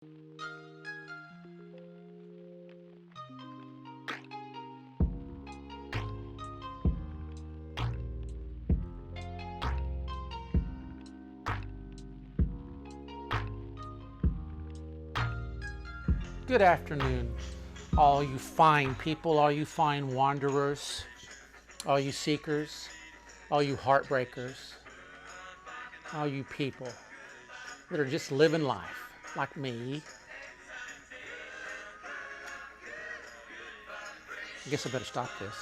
Good afternoon, all you fine people, all you fine wanderers, all you seekers, all you heartbreakers, all you people that are just living life like me. I guess I better stop this.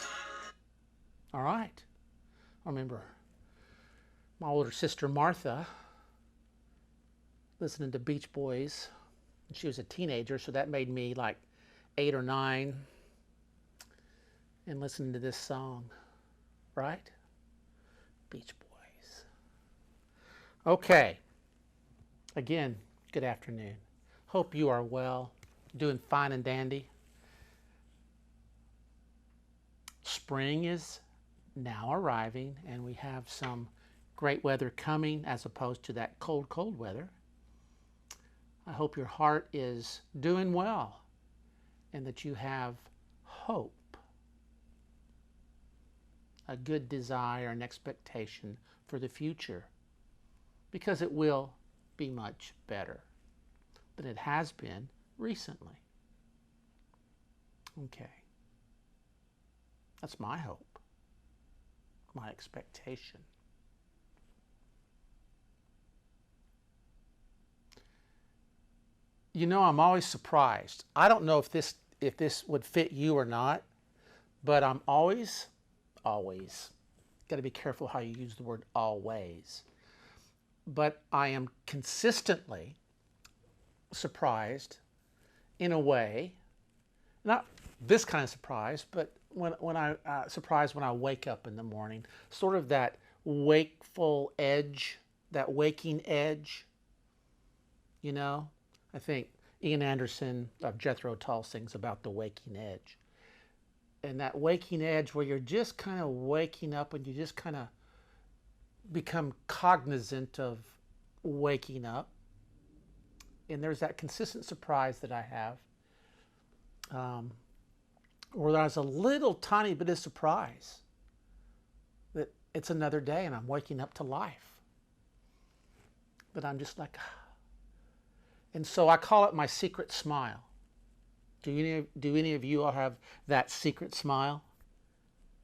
All right. I remember my older sister Martha listening to Beach Boys. She was a teenager, so that made me like 8 or 9, and listening to this song, right? Beach Boys. Okay. Again, good afternoon. Hope you are well, doing fine and dandy. Spring is now arriving, and we have some great weather coming as opposed to that cold, cold weather. I hope your heart is doing well and that you have hope, a good desire and expectation for the future, because it will be much better than it has been recently. Okay. That's my hope, my expectation. You know, I'm always surprised. I don't know if this would fit you or not, but I'm always got to be careful how you use the word always. But I am consistently surprised in a way, not this kind of surprise, but when I surprised when I wake up in the morning, sort of that wakeful edge, that waking edge, you know. I think Ian Anderson of Jethro Tull sings about the waking edge. And that waking edge where you're just kind of waking up and you just kind of become cognizant of waking up. And there's that consistent surprise that I have, where there's a little tiny bit of surprise that it's another day and I'm waking up to life. But I'm just like, and so I call it my secret smile. Do any of you all have that secret smile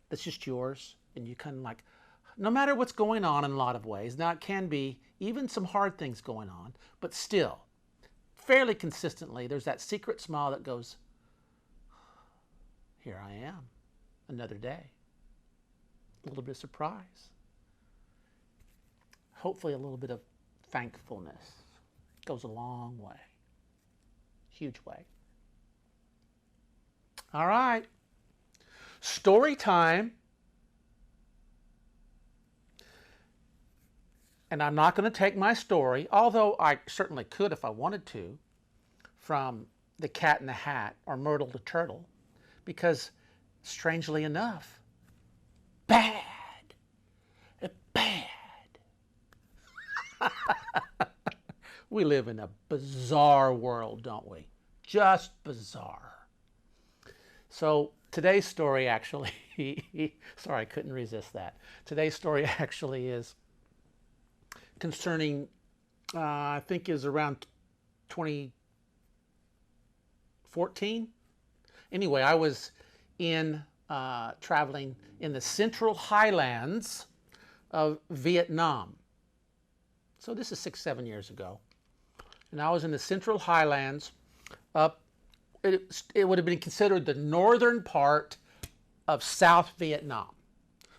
that's just yours? And you kind of like, no matter what's going on in a lot of ways, now it can be even some hard things going on, but still, fairly consistently, there's that secret smile that goes, here I am, another day. A little bit of surprise. Hopefully a little bit of thankfulness. Goes a long way. Huge way. All right. Story time. And I'm not going to take my story, although I certainly could if I wanted to, from The Cat in the Hat or Myrtle the Turtle, because strangely enough, bad. We live in a bizarre world, don't we? Just bizarre. So today's story actually, sorry, I couldn't resist that. Today's story actually is concerning, I think is around 2014. Anyway, I was traveling in the central highlands of Vietnam. So this is 6-7 years ago. And I was in the central highlands up, it would have been considered the northern part of South Vietnam.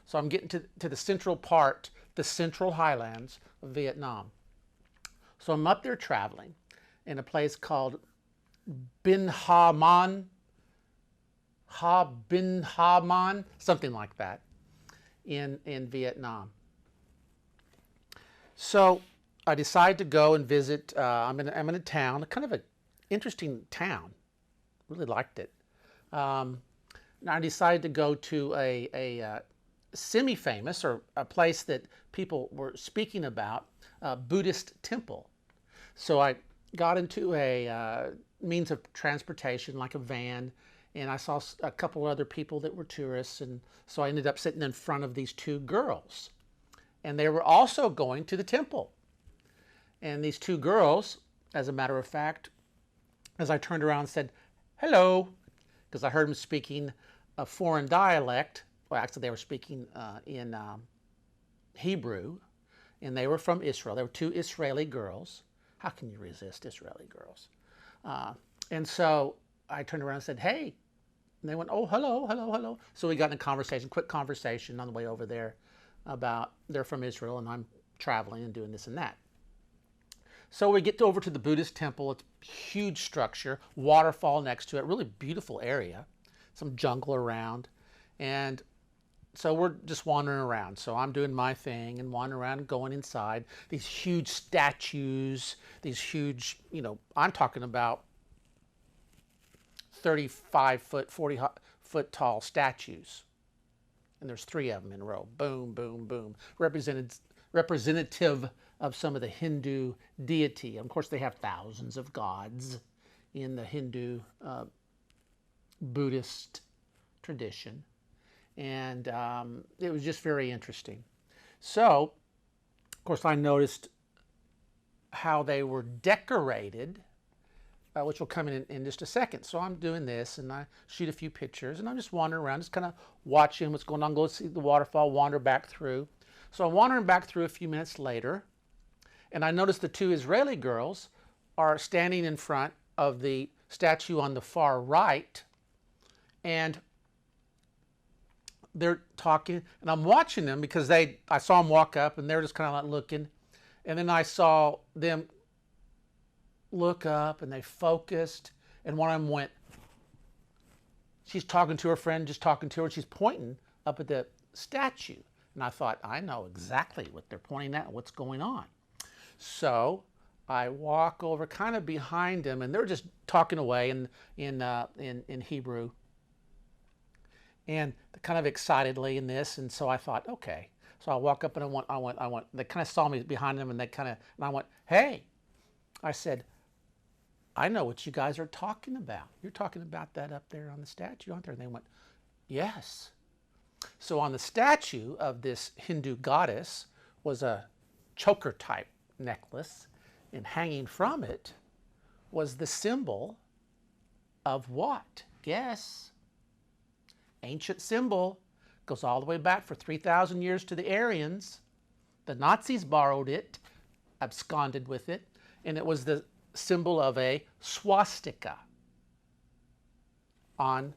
So I'm getting to the central part, the central highlands of Vietnam. So I'm up there traveling in a place called Bin Ha Man, Bin Ha Man, something like that, in Vietnam. So I decided to go and visit. I'm in a town, kind of an interesting town. Really liked it. I decided to go to a semi-famous, or a place that people were speaking about, Buddhist temple. So I got into a means of transportation, like a van, and I saw a couple other people that were tourists, and so I ended up sitting in front of these two girls, and they were also going to the temple. And these two girls, as a matter of fact, as I turned around and said, hello, because I heard them speaking a foreign dialect. Well, actually, they were speaking in Hebrew, and they were from Israel. They were two Israeli girls. How can you resist Israeli girls? And so I turned around and said, hey. And they went, oh, hello, hello, hello. So we got in a conversation, quick conversation on the way over there about they're from Israel and I'm traveling and doing this and that. So we get over to the Buddhist temple. It's a huge structure, waterfall next to it, really beautiful area, some jungle around. And so we're just wandering around. So I'm doing my thing and wandering around and going inside. These huge statues, these huge, I'm talking about 35-foot, 40-foot tall statues. And there's 3 of them in a row. Boom, boom, boom. Representative of some of the Hindu deity. Of course, they have thousands of gods in the Hindu Buddhist tradition. And it was just very interesting. So, of course, I noticed how they were decorated, which will come in just a second. So I'm doing this, and I shoot a few pictures, and I'm just wandering around, just kind of watching what's going on, go see the waterfall, wander back through. So I'm wandering back through a few minutes later, and I noticed the 2 Israeli girls are standing in front of the statue on the far right, and they're talking, and I'm watching them because I saw them walk up, and they're just kind of like looking, and then I saw them look up, and they focused, and one of them went, she's talking to her friend, just talking to her, and she's pointing up at the statue. And I thought, I know exactly what they're pointing at and what's going on. So I walk over kind of behind them, and they're just talking away in Hebrew, and kind of excitedly in this. And so I thought, okay. So I walk up and I went. They kind of saw me behind them, and and I went, hey. I said, I know what you guys are talking about. You're talking about that up there on the statue, aren't there? And they went, yes. So on the statue of this Hindu goddess was a choker type necklace, and hanging from it was the symbol of what? Guess. Ancient symbol, goes all the way back for 3,000 years to the Aryans. The Nazis borrowed it, absconded with it, and it was the symbol of a swastika on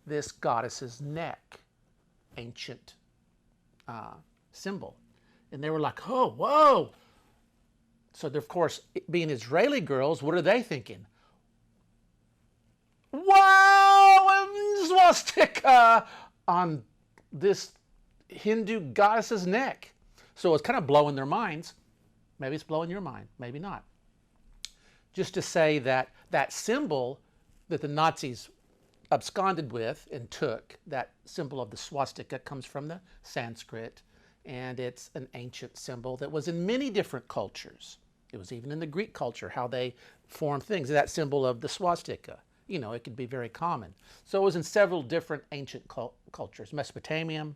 this goddess's neck. Ancient symbol. And they were like, oh, whoa. So, of course, being Israeli girls, what are they thinking? Wow, a swastika on this Hindu goddess's neck. So it's kind of blowing their minds. Maybe it's blowing your mind, maybe not. Just to say that that symbol that the Nazis absconded with and took, that symbol of the swastika, comes from the Sanskrit, and it's an ancient symbol that was in many different cultures. It was even in the Greek culture, how they formed things. That symbol of the swastika, it could be very common. So it was in several different ancient cultures. Mesopotamian,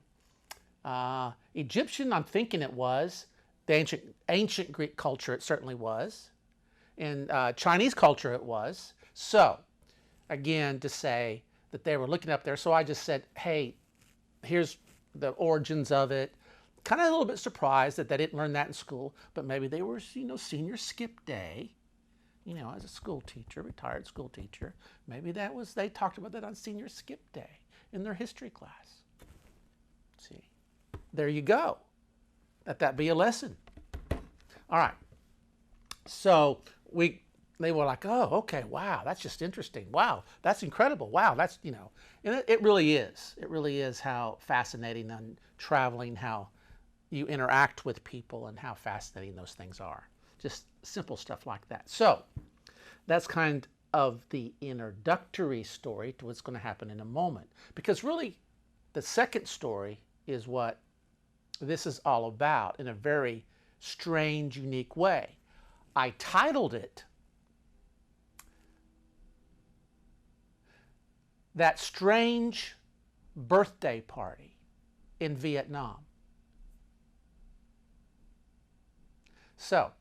Egyptian, I'm thinking it was. The ancient Greek culture, it certainly was. In Chinese culture, it was. So, again, to say that they were looking up there. So I just said, hey, here's the origins of it. Kind of a little bit surprised that they didn't learn that in school, but maybe they were, senior skip day. As a school teacher, retired school teacher, maybe they talked about that on senior skip day in their history class. See, there you go. Let that be a lesson. All right. So they were like, oh, okay, wow, that's just interesting. Wow, that's incredible. Wow, that's, and it really is. It really is how fascinating on traveling, how you interact with people and how fascinating those things are. Just simple stuff like that. So that's kind of the introductory story to what's going to happen in a moment. Because really, the second story is what this is all about in a very strange, unique way. I titled it that strange birthday party in Vietnam. So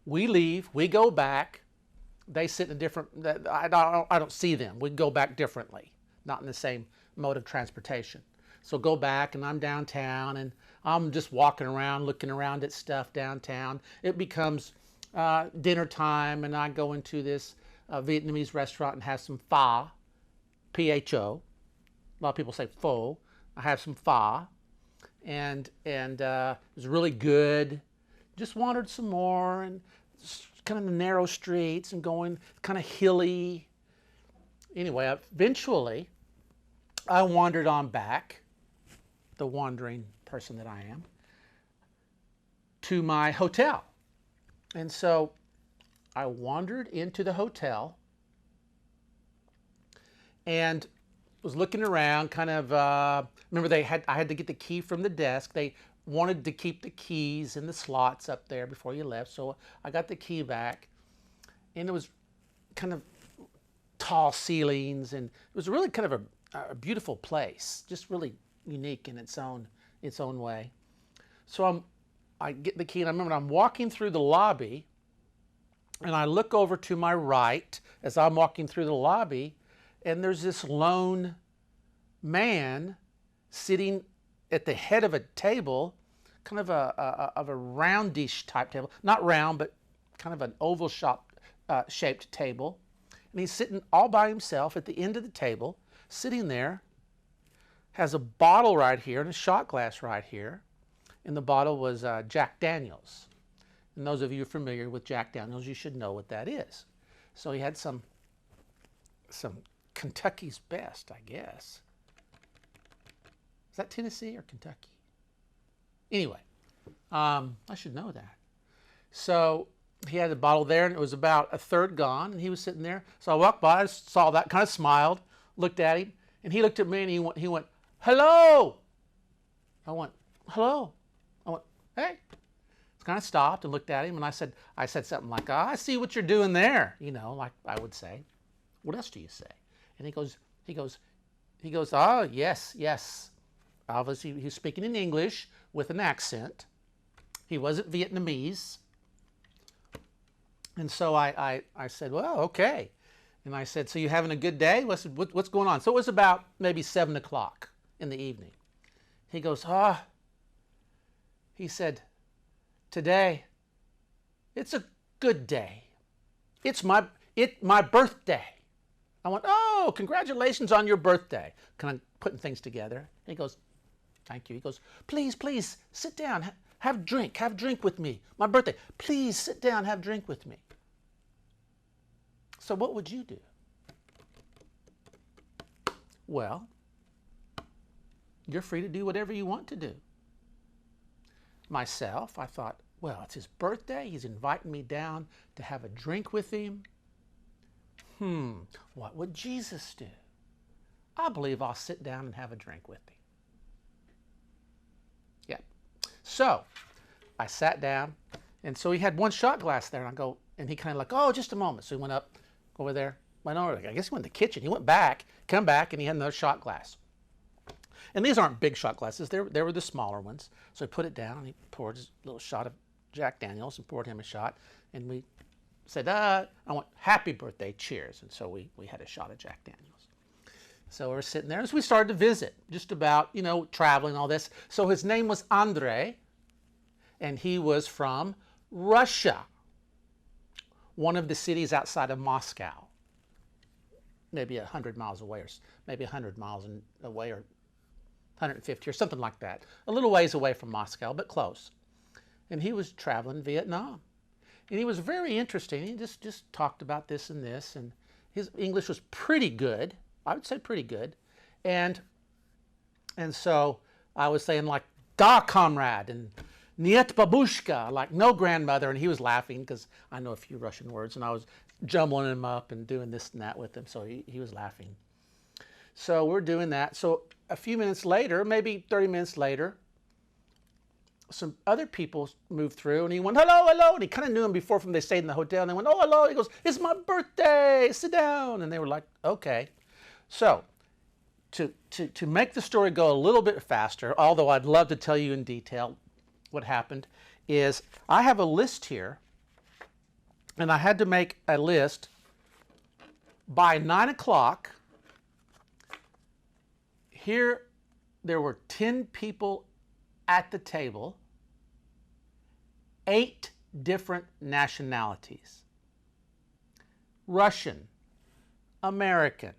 we leave, we go back. They sit in a different, I don't see them. We go back differently, not in the same mode of transportation. So go back, and I'm downtown, and I'm just walking around, looking around at stuff downtown. It becomes dinner time, and I go into this Vietnamese restaurant and have some pho, P-H-O. A lot of people say pho. I have some pho, and it was really good. Just wandered some more, and kind of the narrow streets and going kind of hilly. Anyway, eventually I wandered on back, the wandering person that I am, to my hotel. And so I wandered into the hotel and was looking around, kind of, remember I had to get the key from the desk. They wanted to keep the keys in the slots up there before you left, so I got the key back. And it was kind of tall ceilings, and it was really kind of a beautiful place, just really unique in its own way. So I get the key, and I remember I'm walking through the lobby, and I look over to my right as I'm walking through the lobby, and there's this lone man sitting at the head of a table, kind of a roundish type table, not round, but kind of an oval shaped table. And he's sitting all by himself at the end of the table, sitting there, has a bottle right here and a shot glass right here. And the bottle was Jack Daniels. And those of you familiar with Jack Daniels, you should know what that is. So he had some Kentucky's Best, I guess. Is that Tennessee or Kentucky? Anyway, I should know that. So he had the bottle there, and it was about a third gone, and he was sitting there. So I walked by, saw that, kind of smiled, looked at him, and he looked at me, and he went, "Hello!" I went, "Hello!" I went, "Hey!" Kind of stopped and looked at him, and I said something like, "I see what you're doing there," like I would say. "What else do you say?" And he goes, "Oh, yes." Obviously, he's speaking in English with an accent. He wasn't Vietnamese. And so I said, "Well, okay." And I said, "So you having a good day?" What's going on? So it was about maybe 7 o'clock in the evening. He goes, he said, "Today, it's a good day. It's my birthday." I went, "Oh, congratulations on your birthday." Kind of putting things together. And he goes, "Thank you." He goes, Please, sit down, have a drink with me. My birthday. Please sit down, have a drink with me." So what would you do? Well, you're free to do whatever you want to do. Myself, I thought, well, it's his birthday. He's inviting me down to have a drink with him. What would Jesus do? I believe I'll sit down and have a drink with him. Yeah. So I sat down, and so he had one shot glass there, and I go, and he kind of like, "Oh, just a moment." So he went up over there, went over, I guess he went to the kitchen. He went back, come back, and he had another shot glass. And these aren't big shot glasses. They were the smaller ones. So he put it down, and he poured his little shot of Jack Daniels and poured him a shot. And we said, I want happy birthday, cheers. And so we had a shot of Jack Daniels. So we were sitting there as we started to visit, just about, traveling, all this. So his name was Andrei, and he was from Russia, one of the cities outside of Moscow, maybe 100 miles away, or maybe 100 miles away, or 150 or something like that. A little ways away from Moscow, but close. And he was traveling Vietnam. And he was very interesting. He just talked about this, and his English was pretty good. I would say pretty good. And so I was saying like, "Da, comrade," and "Niet babushka," like no grandmother. And he was laughing because I know a few Russian words, and I was jumbling him up and doing this and that with him. So he was laughing. So we're doing that. So a few minutes later, maybe 30 minutes later, some other people moved through, and he went, hello, hello, and he kind of knew him before from they stayed in the hotel, and they went, oh, hello. He goes, it's my birthday, sit down. And they were like, okay. So to make the story go a little bit faster, although I'd love to tell you in detail what happened, is I have a list here, and I had to make a list by 9 o'clock. Here, there were 10 people at the table, 8 different nationalities: Russian, American,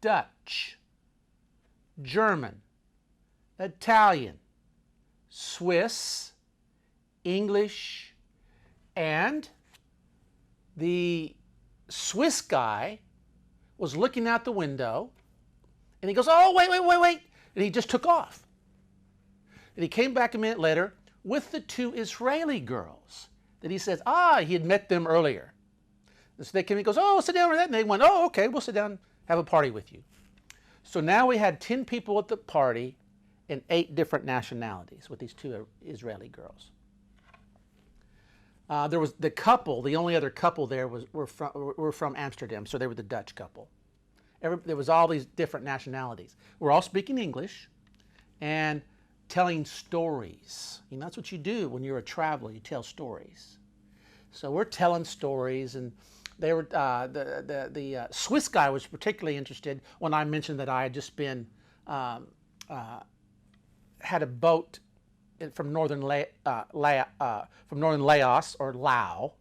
Dutch, German, Italian, Swiss, English, and the Swiss guy was looking out the window, and he goes, oh, wait, wait, wait, wait, and he just took off. And he came back a minute later with the 2 Israeli girls that he says, he had met them earlier. And so they came, he goes, oh, sit down with that. And they went, oh, okay, we'll sit down and have a party with you. So now we had 10 people at the party and 8 different nationalities with these 2 Israeli girls. There was the couple, the only other couple there were from Amsterdam, so they were the Dutch couple. There was all these different nationalities. We're all speaking English and telling stories. You know, that's what you do when you're a traveler, you tell stories. So we're telling stories, and they were the Swiss guy was particularly interested when I mentioned that I had just been had a boat from northern Laos or Lao,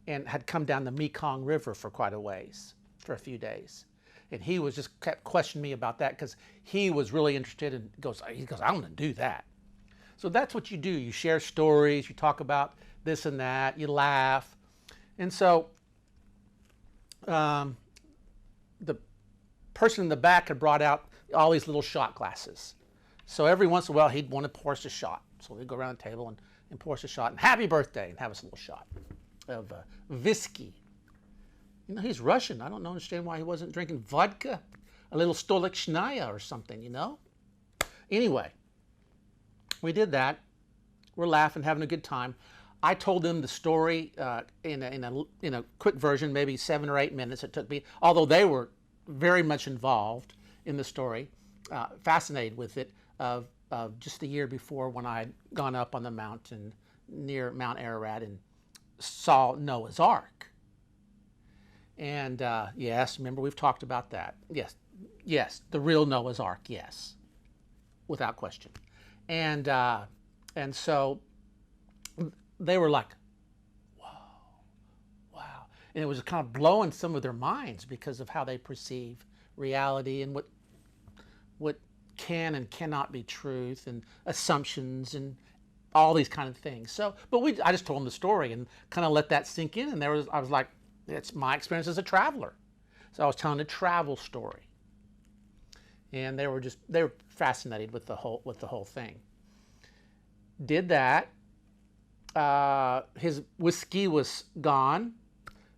and had come down the Mekong River for quite a ways, for a few days. And he was just kept questioning me about that because he was really interested in, he goes, I want to do that. So that's what you do. You share stories, you talk about this and that, you laugh. And so the person in the back had brought out all these little shot glasses. So every once in a while, he'd want to pour us a shot. So we'd go around the table and pour us a shot, and happy birthday, and have us a little shot of whiskey. You know, he's Russian. I don't understand why he wasn't drinking vodka, a little Stolichnaya or something, you know? Anyway, we did that. We're laughing, having a good time. I told them the story in a quick version, maybe 7 or 8 minutes it took me, although they were very much involved in the story, fascinated with it, of just the year before when I had gone up on the mountain near Mount Ararat and saw Noah's Ark. And yes, remember we've talked about that. Yes, the real Noah's Ark, yes, without question. And so they were like, wow. And it was kind of blowing some of their minds because of how they perceive reality and what can and cannot be truth, and assumptions and all these kind of things. So, but I just told them the story and kind of let that sink in. And I was like, it's my experience as a traveler. So I was telling a travel story, and they were fascinated with the whole thing. Did that. His whiskey was gone,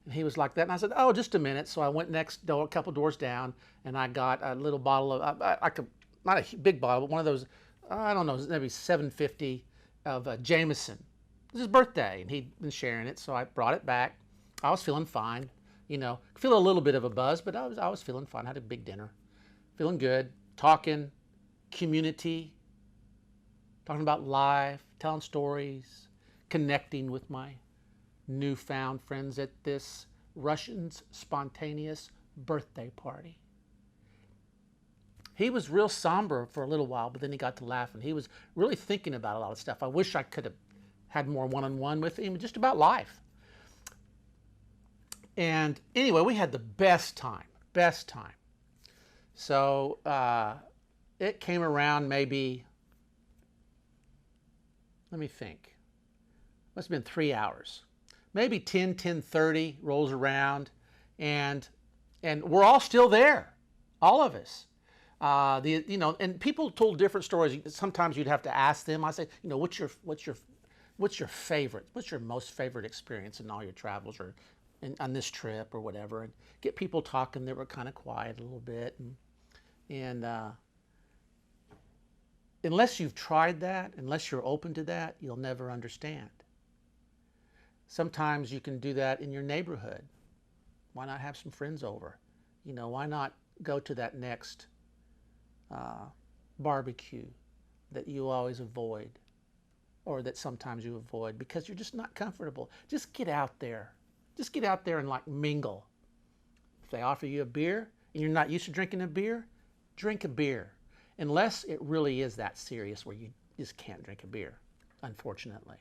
and he was like that. And I said, "Oh, just a minute." So I went next door, a couple doors down, and I got a little bottle of not a big bottle, but one of those, I don't know, maybe 750 of Jameson. It was his birthday, and he'd been sharing it, so I brought it back. I was feeling fine, you know, feel a little bit of a buzz, but I was feeling fine. I had a big dinner, feeling good, talking, community, talking about life, telling stories, connecting with my newfound friends at this Russian's spontaneous birthday party. He was real somber for a little while, but then he got to laugh, and he was really thinking about a lot of stuff. I wish I could have had more one-on-one with him, just about life. And anyway, we had the best time. So it came around maybe, let me think, must have been 3 hours. Maybe 10:30 rolls around, and we're all still there, all of us. And people told different stories. Sometimes you'd have to ask them. I say, what's your favorite? What's your most favorite experience in all your travels, or on this trip, or whatever? And get people talking. They were kind of quiet a little bit, and unless you've tried that, unless you're open to that, you'll never understand. Sometimes you can do that in your neighborhood. Why not have some friends over? You know, why not go to that next barbecue that you always avoid, or that sometimes you avoid because you're just not comfortable? Just get out there. Just get out there and like mingle. If they offer you a beer and you're not used to drinking a beer, drink a beer. Unless it really is that serious where you just can't drink a beer, unfortunately.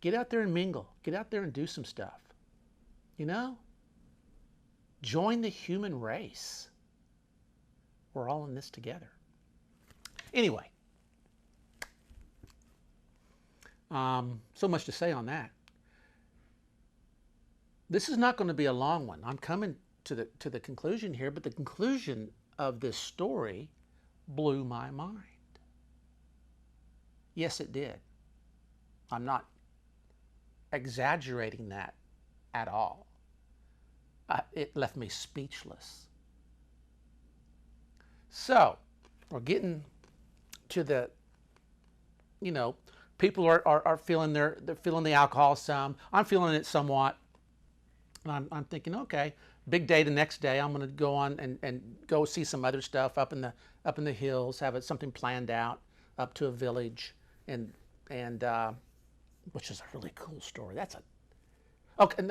Get out there and mingle. Get out there and do some stuff. You know? Join the human race. We're all in this together. Anyway. So much to say on that. This is not going to be a long one. I'm coming to the conclusion here, but the conclusion of this story blew my mind. Yes, it did. I'm not exaggerating that at all. It left me speechless. So, we're getting to the, you know, people are feeling they're feeling the alcohol some. I'm feeling it somewhat. And I'm thinking, okay, big day the next day. I'm going to go on and go see some other stuff up in the hills. Have something planned out up to a village, and which is a really cool story. That's a okay.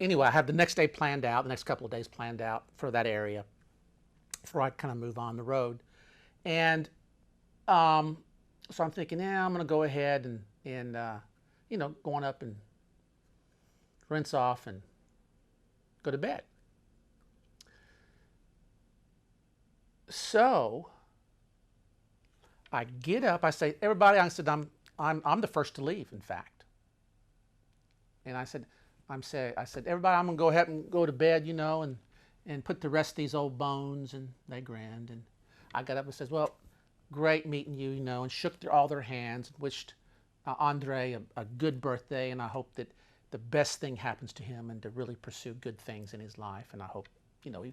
Anyway, I have the next day planned out. The next couple of days planned out for that area before I kind of move on the road, and so I'm thinking, yeah, I'm going to go ahead and you know, going up and rinse off and go to bed. So I get up. I say, everybody. I said, I'm the first to leave. In fact, and I said, everybody, I'm gonna go ahead and go to bed. You know, and put the rest of these old bones. And they grinned. And I got up and says, well, great meeting you. You know, and shook all their hands and wished Andre a good birthday. And I hope that the best thing happens to him and to really pursue good things in his life. And I hope, you know,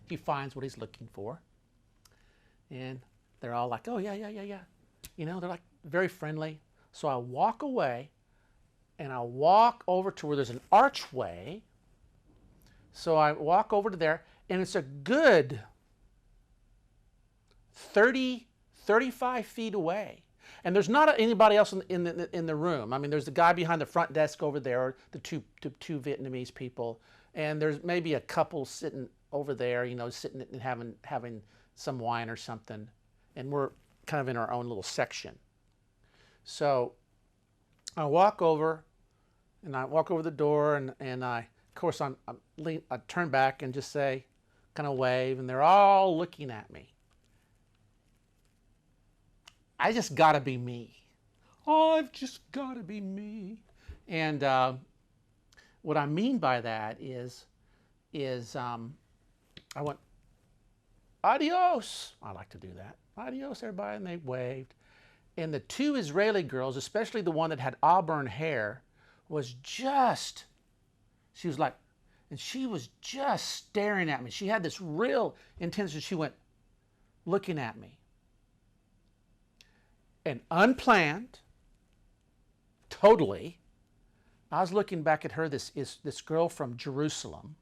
he finds what he's looking for. And they're all like, oh, yeah. You know, they're like very friendly. So I walk away and I walk over to where there's an archway. So I walk over to there, and it's a good 35 feet away. And there's not anybody else in the room. I mean, there's the guy behind the front desk over there, the two Vietnamese people, and there's maybe a couple sitting over there, you know, sitting and having some wine or something, and we're kind of in our own little section. So I walk over, and I walk over the door, and I, of course, I turn back and just say, kind of wave, and they're all looking at me. I just got to be me. I've just got to be me. And what I mean by that is I went, adios. I like to do that. Adios, everybody. And they waved. And the two Israeli girls, especially the one that had auburn hair, she was like, and she was just staring at me. She had this real intensity. She went looking at me. And unplanned, totally, I was looking back at her, this girl from Jerusalem,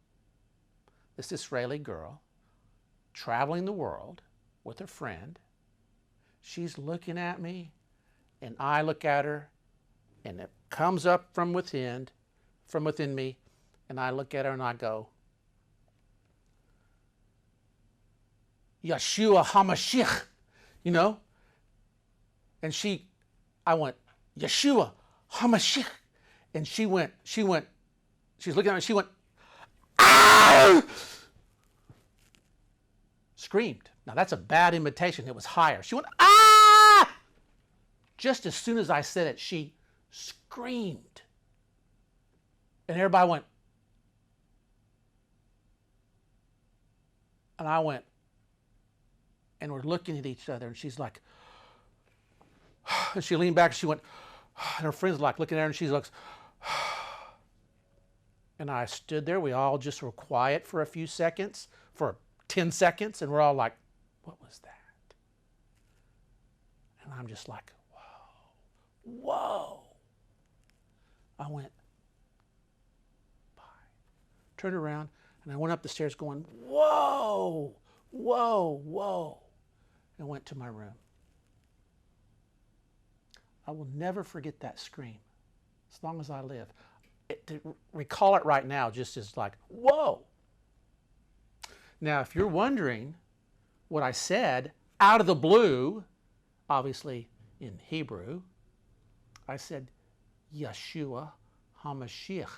this Israeli girl, traveling the world with her friend. She's looking at me, and I look at her, and it comes up from within me, and I look at her and I go, Yeshua HaMashiach, you know? And I went, Yeshua HaMashiach. And she was looking at me, she went, ah! Screamed. Now that's a bad imitation. It was higher. She went, ah! Just as soon as I said it, she screamed. And everybody went, and I went, and we're looking at each other, and she's like, and she leaned back and she went, and her friends like looking at her, and she looks, and I stood there. We all just were quiet for a few seconds, for 10 seconds, and we're all like, what was that? And I'm just like, whoa. I went, bye. Turned around, and I went up the stairs going, whoa, whoa, whoa. And went to my room. I will never forget that scream as long as I live. To recall it right now just is like, whoa. Now, if you're wondering what I said out of the blue, obviously in Hebrew, I said, Yeshua HaMashiach,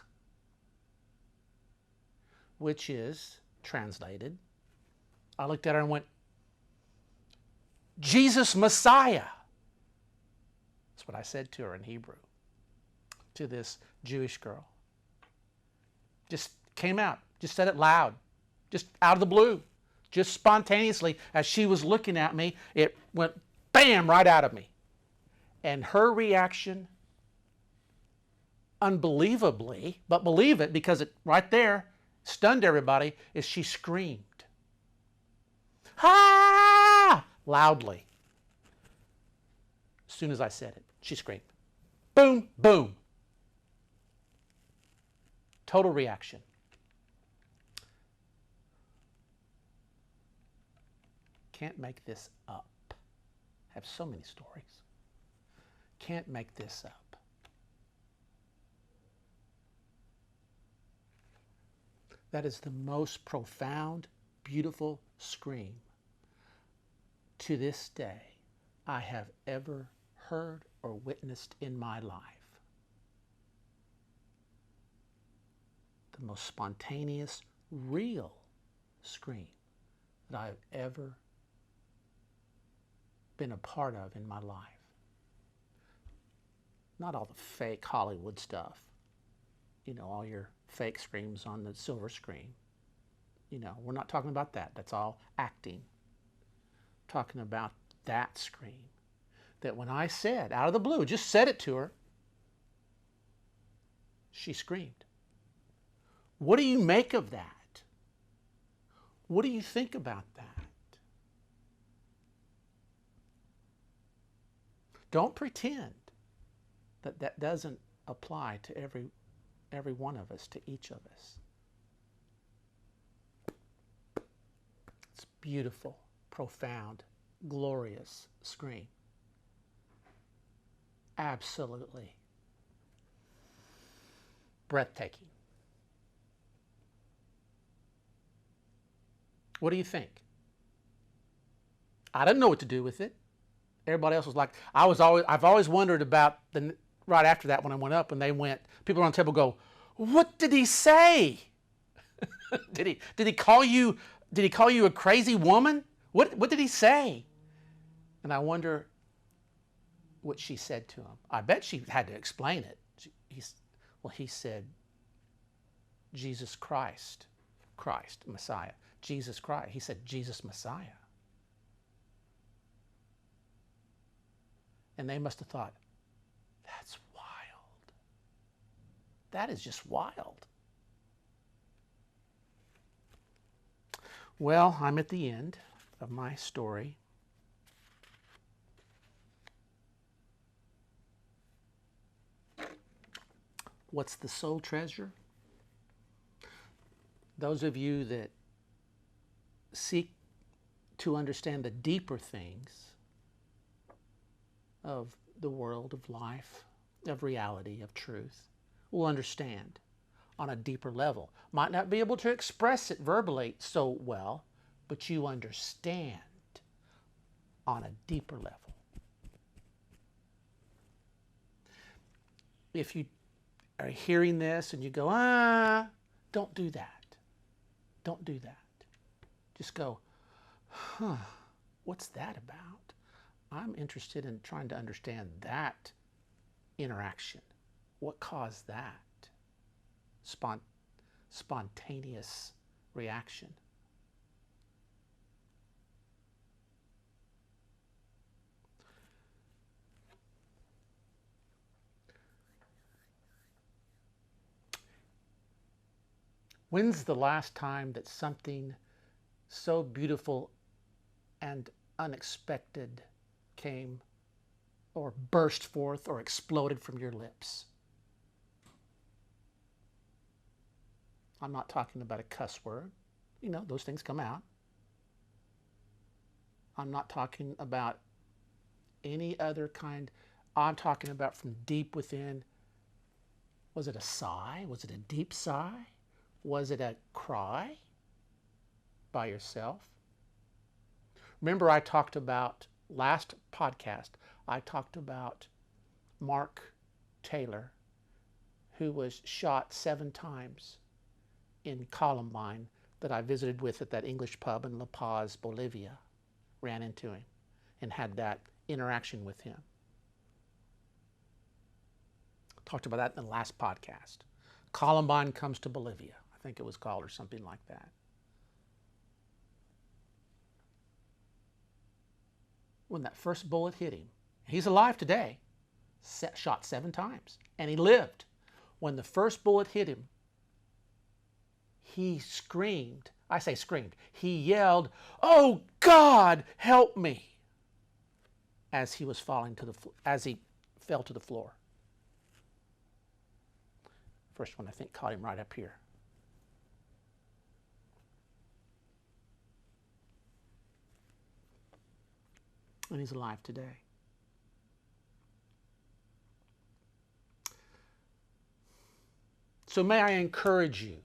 which is translated. I looked at her and went, Jesus Messiah. That's what I said to her in Hebrew, to this Jewish girl. Just came out, just said it loud, just out of the blue, just spontaneously. As she was looking at me, it went bam right out of me. And her reaction, unbelievably, but believe it because it right there stunned everybody, is she screamed. Ah! Loudly. As soon as I said it, she screamed. Boom, boom. Total reaction. Can't make this up. Have so many stories. Can't make this up. That is the most profound, beautiful scream to this day I have ever heard or witnessed in my life. The most spontaneous, real scream that I've ever been a part of in my life. Not all the fake Hollywood stuff. You know, all your fake screams on the silver screen. You know, we're not talking about that. That's all acting. Talking about that scream. That when I said, out of the blue, just said it to her, she screamed. What do you make of that? What do you think about that? Don't pretend that that doesn't apply to every one of us, to each of us. It's beautiful, profound, glorious scream. Absolutely breathtaking. What do you think? I didn't know what to do with it. Everybody else was like, I've always wondered about right after that when I went up and they went, people around the table go, what did he say? Did he call you a crazy woman? What did he say? And I wonder what she said to him. I bet she had to explain it. He said, Jesus Christ, Messiah. Jesus Christ. He said, Jesus Messiah. And they must have thought, that's wild. That is just wild. Well, I'm at the end of my story. What's the soul treasure? Those of you that seek to understand the deeper things of the world, of life, of reality, of truth, will understand on a deeper level. Might not be able to express it verbally so well, but you understand on a deeper level. If you are hearing this and you go, don't do that. Don't do that. Just go, what's that about? I'm interested in trying to understand that interaction. What caused that spontaneous reaction? When's the last time that something so beautiful and unexpected came or burst forth or exploded from your lips. I'm not talking about a cuss word. You know, those things come out. I'm not talking about any other kind. I'm talking about from deep within. Was it a sigh? Was it a deep sigh? Was it a cry by yourself? Remember, I talked about, last podcast, I talked about Mark Taylor, who was shot 7 times in Columbine, that I visited with at that English pub in La Paz, Bolivia. Ran into him and had that interaction with him. Talked about that in the last podcast. Columbine Comes to Bolivia, I think it was called, or something like that. When that first bullet hit him, he's alive today, shot 7 times, and he lived. When the first bullet hit him, he screamed. I say screamed. He yelled, "Oh God, help me!" as he was falling to the as he fell to the floor. First one, I think, caught him right up here. And he's alive today. So may I encourage you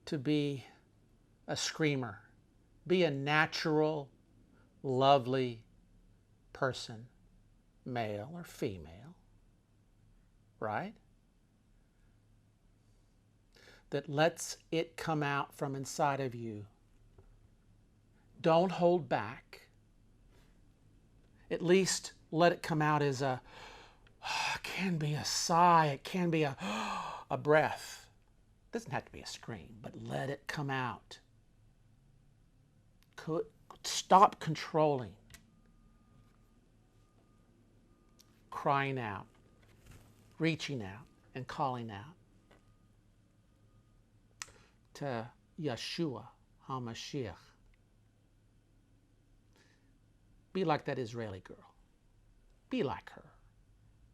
to be a screamer. Be a natural, lovely person, male or female, right? That lets it come out from inside of you. Don't hold back. At least let it come out as it can be a sigh, it can be a breath. It doesn't have to be a scream, but let it come out. Stop controlling. Crying out, reaching out, and calling out to Yeshua HaMashiach. Be like that Israeli girl. Be like her.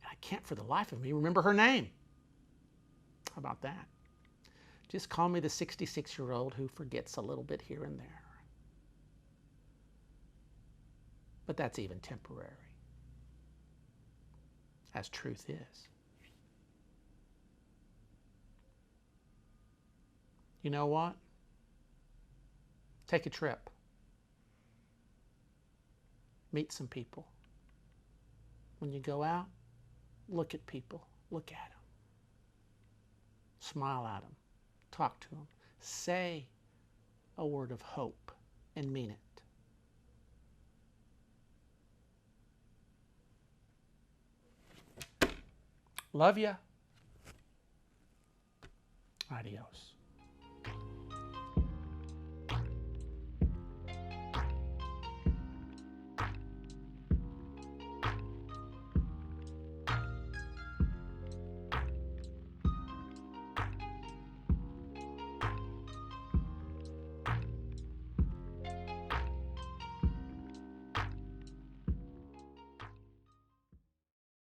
And I can't for the life of me remember her name. How about that? Just call me the 66-year-old who forgets a little bit here and there. But that's even temporary, as truth is. You know what? Take a trip. Meet some people. When you go out, look at people. Look at them. Smile at them. Talk to them. Say a word of hope and mean it. Love ya. Adios.